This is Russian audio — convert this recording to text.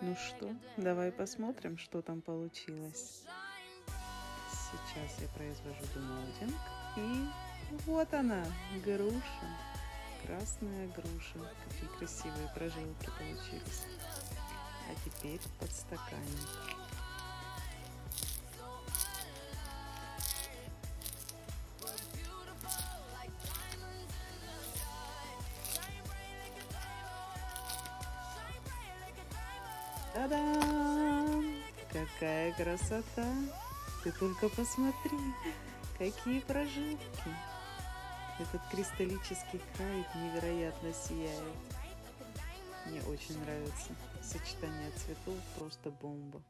Ну что, давай посмотрим, что там получилось. Сейчас я произвожу демолдинг. И вот она, груша. Красная груша. Какие красивые прожилки получились. А теперь подстаканник. Та-дам! Какая красота! Ты только посмотри, какие прожилки! Этот кристаллический край невероятно сияет. Мне очень нравится. Сочетание цветов просто бомба.